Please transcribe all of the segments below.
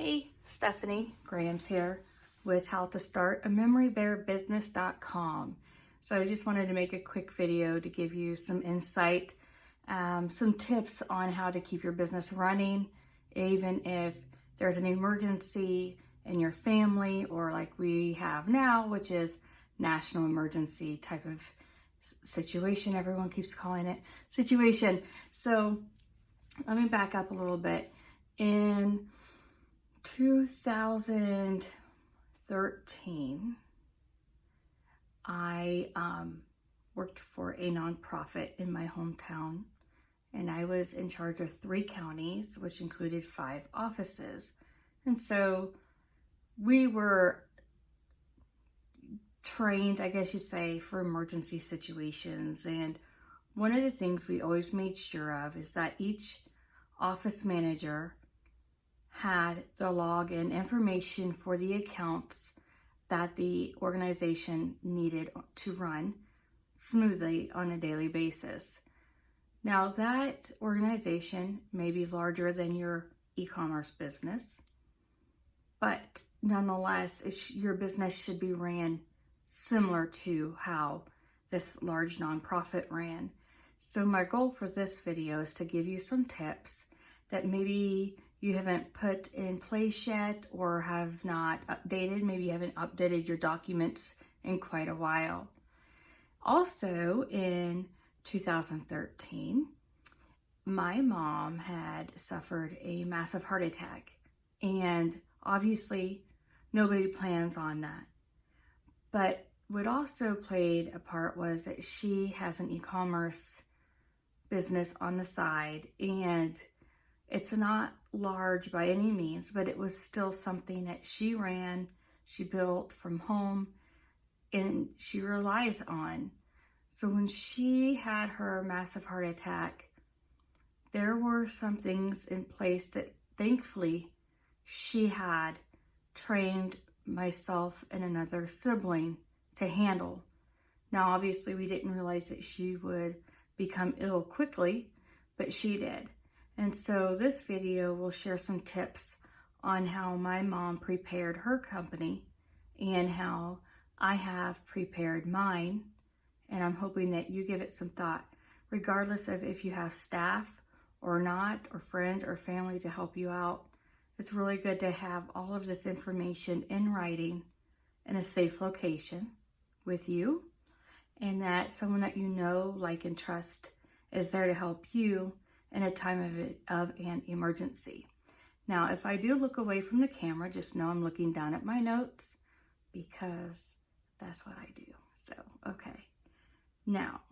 Hey, Stephanie Graham's here with how to start a memorybearbusiness.com. So I just wanted to make a quick video to give you some insight, some tips on how to keep your business running, even if there's an emergency in your family, or like we have now, which is national emergency type of situation. Everyone keeps calling it situation. So let me back up a little bit. In 2013, I worked for a nonprofit in my hometown, and I was in charge of 3 counties, which included 5 offices. And so we were trained, I guess you say, for emergency situations. And one of the things we always made sure of is that each office manager had the login information for the accounts that the organization needed to run smoothly on a daily basis. Now, that organization may be larger than your e-commerce business, but nonetheless, your business should be ran similar to how this large nonprofit ran. So my goal for this video is to give you some tips that maybe you haven't put in place yet or have not updated. Maybe you haven't updated your documents in quite a while. Also, in 2013, my mom had suffered a massive heart attack, and obviously nobody plans on that. But what also played a part was that she has an e-commerce business on the side, and it's not large by any means, but it was still something that she ran, she built from home, and she relies on. So when she had her massive heart attack, there were some things in place that thankfully she had trained myself and another sibling to handle. Now, obviously, we didn't realize that she would become ill quickly, but she did. And so this video will share some tips on how my mom prepared her company and how I have prepared mine. And I'm hoping that you give it some thought, regardless of if you have staff or not, or friends or family to help you out. It's really good to have all of this information in writing in a safe location with you, and that someone that you know, like, and trust is there to help you in a time of an emergency. Now, if I do look away from the camera, just know I'm looking down at my notes because that's what I do. So, okay. Now,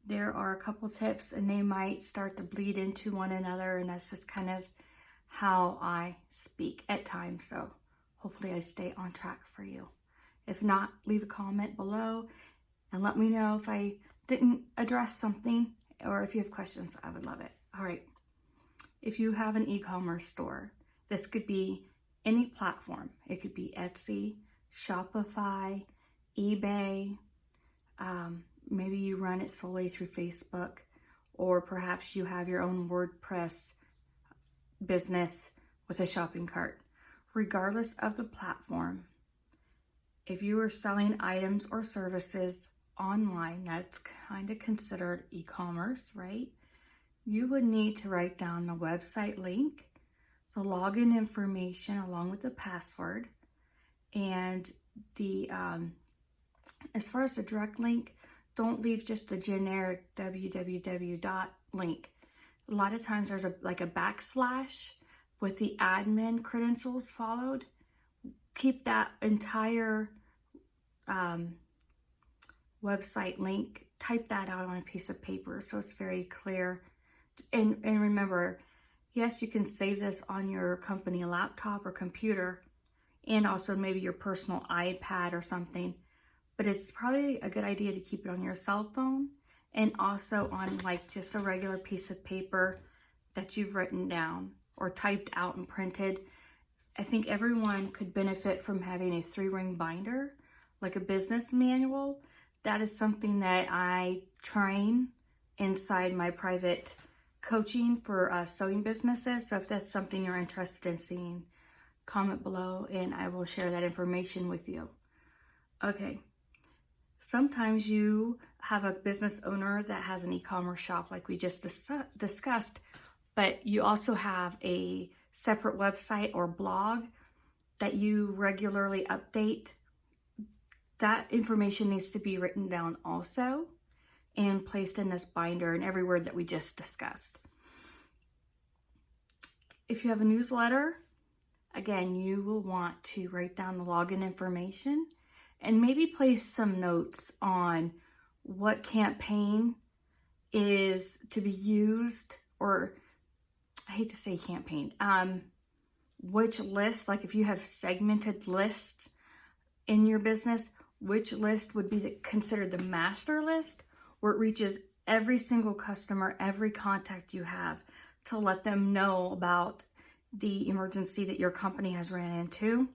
there are a couple tips, and they might start to bleed into one another, and that's just kind of how I speak at times. So hopefully I stay on track for you. If not, leave a comment below and let me know if I didn't address something, or if you have questions. I would love it. All right. If you have an e-commerce store, this could be any platform. It could be Etsy, Shopify, eBay. Maybe you run it solely through Facebook, or perhaps you have your own WordPress business with a shopping cart. Regardless of the platform, if you are selling items or services online, that's kind of considered e-commerce, right? You would need to write down the website link, the login information along with the password, and the as far as the direct link, don't leave just the generic www. link. A lot of times there's a backslash with the admin credentials followed. Keep that entire website link, type that out on a piece of paper so it's very clear. And remember, yes, you can save this on your company laptop or computer, and also maybe your personal iPad or something, but it's probably a good idea to keep it on your cell phone, and also on like just a regular piece of paper that you've written down or typed out and printed. I think everyone could benefit from having a 3-ring binder, like a business manual. That is something that I train inside my private coaching for sewing businesses. So if that's something you're interested in seeing, comment below and I will share that information with you. Okay, sometimes you have a business owner that has an e-commerce shop like we just discussed, but you also have a separate website or blog that you regularly update. That information needs to be written down also and placed in this binder and everywhere that we just discussed. If you have a newsletter, again, you will want to write down the login information and maybe place some notes on what campaign is to be used, or I hate to say campaign, which list, like if you have segmented lists in your business, which list would be considered the master list, where it reaches every single customer, every contact you have, to let them know about the emergency that your company has ran into.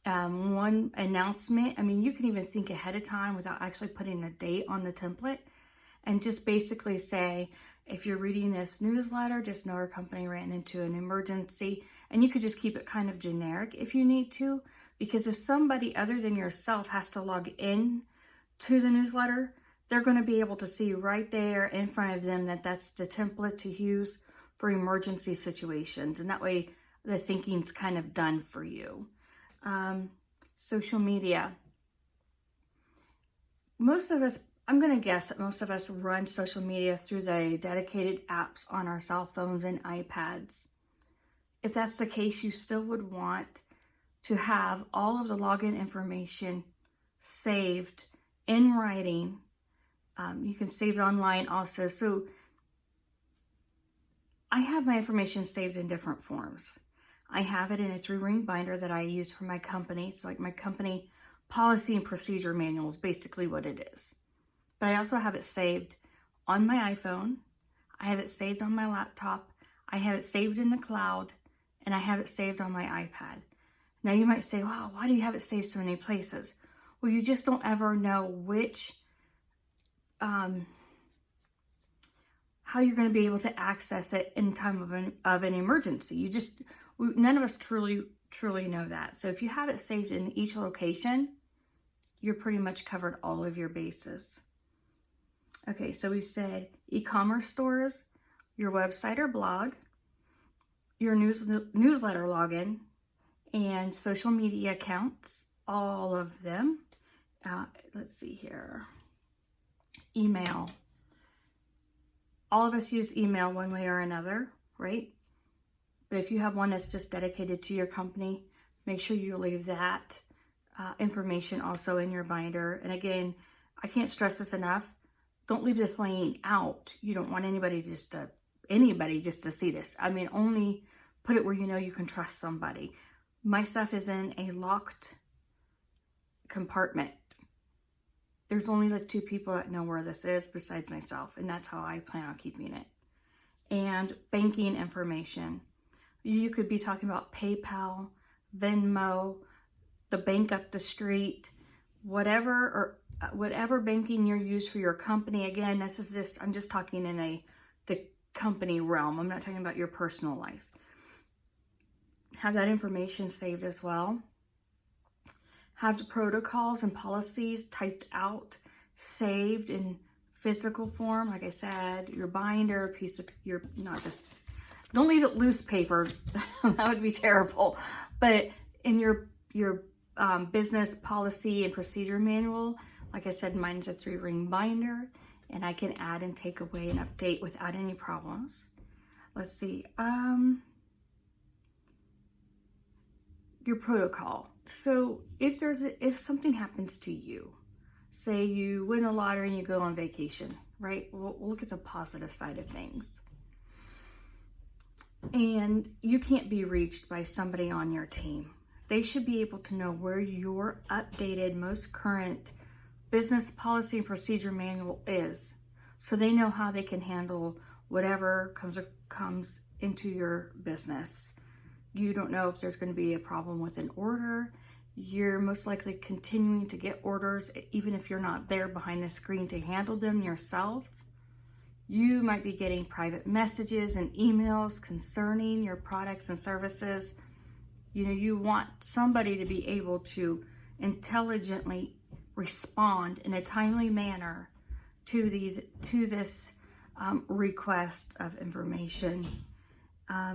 One announcement, I mean, you can even think ahead of time without actually putting a date on the template, and just basically say, if you're reading this newsletter, just know our company ran into an emergency. And you could just keep it kind of generic if you need to, because if somebody other than yourself has to log in to the newsletter, they're going to be able to see right there in front of them that that's the template to use for emergency situations. And that way the thinking's kind of done for you. Social media. Most of us, I'm going to guess that most of us run social media through the dedicated apps on our cell phones and iPads. If that's the case, you still would want to have all of the login information saved in writing. You can save it online also. So I have my information saved in different forms. I have it in a 3-ring binder that I use for my company. It's like my company policy and procedure manual is basically what it is. But I also have it saved on my iPhone. I have it saved on my laptop. I have it saved in the cloud. And I have it saved on my iPad. Now you might say, wow, why do you have it saved so many places? Well, you just don't ever know which, how you're going to be able to access it in time of an emergency. None of us truly know that. So if you have it saved in each location, you're pretty much covered all of your bases. Okay, so we said e-commerce stores, your website or blog, your newsletter login, and social media accounts, all of them. Let's see here. Email. All of us use email one way or another, right? But if you have one that's just dedicated to your company, make sure you leave that information also in your binder. And again, I can't stress this enough. Don't leave this laying out. You don't want anybody just to see this. I mean, only put it where you know you can trust somebody. My stuff is in a locked compartment. There's only like 2 people that know where this is besides myself, and that's how I plan on keeping it. And banking information. You could be talking about PayPal, Venmo, the bank up the street, whatever banking you're used for your company. Again, this is just, I'm just talking in the company realm. I'm not talking about your personal life. Have that information saved as well. Have the protocols and policies typed out, saved in physical form. Like I said, your binder, don't leave it loose paper. That would be terrible. But in your business policy and procedure manual, like I said, mine's a 3-ring binder, and I can add and take away and update without any problems. Let's see. Your protocol. So if something happens to you, say you win a lottery and you go on vacation, right? We'll look at the positive side of things. And you can't be reached by somebody on your team. They should be able to know where your updated, most current business policy and procedure manual is, so they know how they can handle whatever comes into your business. You don't know if there's going to be a problem with an order. You're most likely continuing to get orders, even if you're not there behind the screen to handle them yourself. You might be getting private messages and emails concerning your products and services. You want somebody to be able to intelligently respond in a timely manner to this request of information. I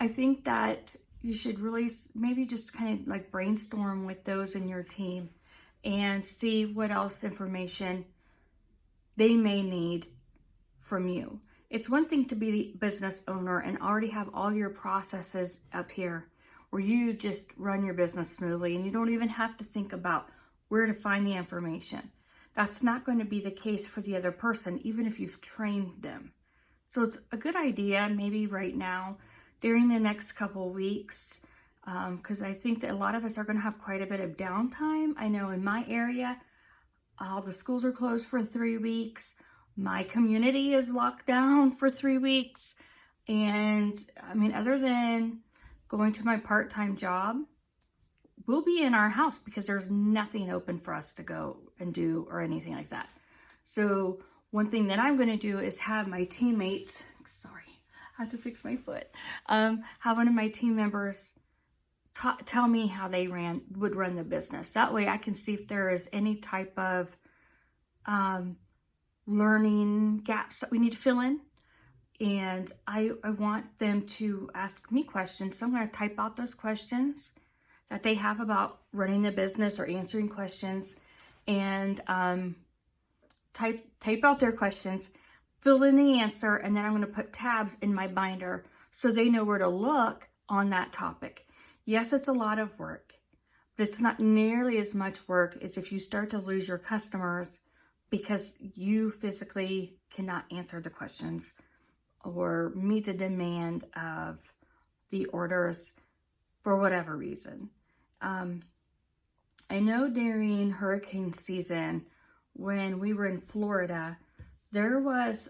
think that you should really maybe just kind of like brainstorm with those in your team and see what else information they may need from you. It's one thing to be the business owner and already have all your processes up here where you just run your business smoothly and you don't even have to think about where to find the information. That's not going to be the case for the other person, even if you've trained them. So it's a good idea, maybe right now, during the next couple of weeks, because I think that a lot of us are going to have quite a bit of downtime. I know in my area, all the schools are closed for 3 weeks. My community is locked down for 3 weeks. And I mean, other than going to my part-time job, we'll be in our house because there's nothing open for us to go and do or anything like that. So one thing that I'm going to do is have my teammates, sorry, I have to fix my foot, have one of my team members tell me how they would run the business. That way I can see if there is any type of learning gaps that we need to fill in. And I want them to ask me questions. So I'm going to type out those questions that they have about running the business or answering questions, and type out their questions, fill in the answer, and then I'm going to put tabs in my binder so they know where to look on that topic. Yes, it's a lot of work, but it's not nearly as much work as if you start to lose your customers because you physically cannot answer the questions or meet the demand of the orders for whatever reason. I know during hurricane season, when we were in Florida, there was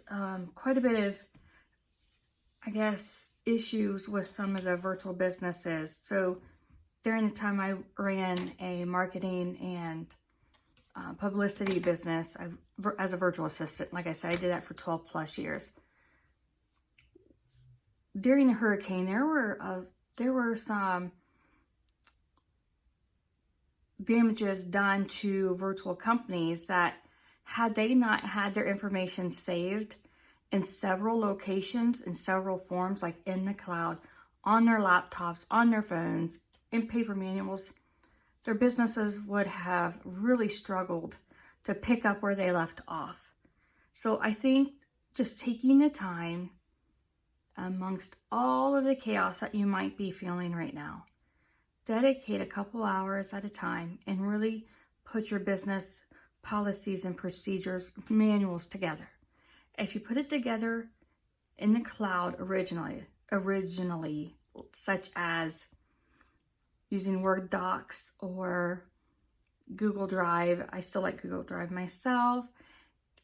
quite a bit of, I guess, issues with some of the virtual businesses. So during the time I ran a marketing and publicity business as a virtual assistant, like I said, I did that for 12 plus years. During the hurricane, there were some damages done to virtual companies that, had they not had their information saved in several locations, in several forms, like in the cloud, on their laptops, on their phones, in paper manuals, their businesses would have really struggled to pick up where they left off. So I think just taking the time amongst all of the chaos that you might be feeling right now, dedicate a couple hours at a time and really put your business policies and procedures, manuals together. If you put it together in the cloud originally, such as using Word docs or Google Drive, I still like Google Drive myself.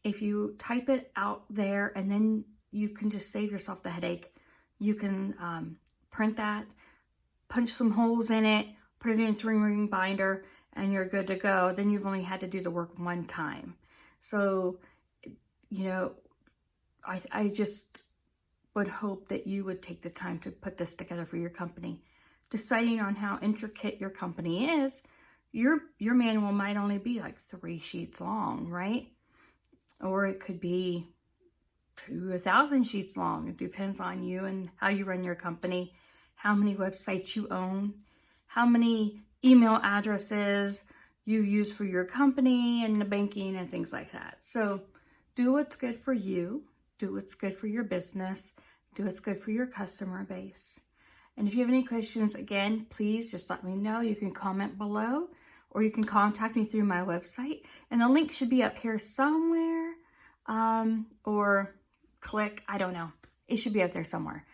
If you type it out there and then you can just save yourself the headache, you can print that, punch some holes in it, put it in a 3-ring binder, and you're good to go. Then you've only had to do the work one time. So, I just would hope that you would take the time to put this together for your company. Deciding on how intricate your company is, your manual might only be like 3 sheets long, right? Or it could be 1,000 sheets long. It depends on you and how you run your company, how many websites you own, how many email addresses you use for your company and the banking and things like that. So do what's good for you, do what's good for your business, do what's good for your customer base. And if you have any questions, again, please just let me know. You can comment below or you can contact me through my website. And the link should be up here somewhere, or click, I don't know. It should be up there somewhere.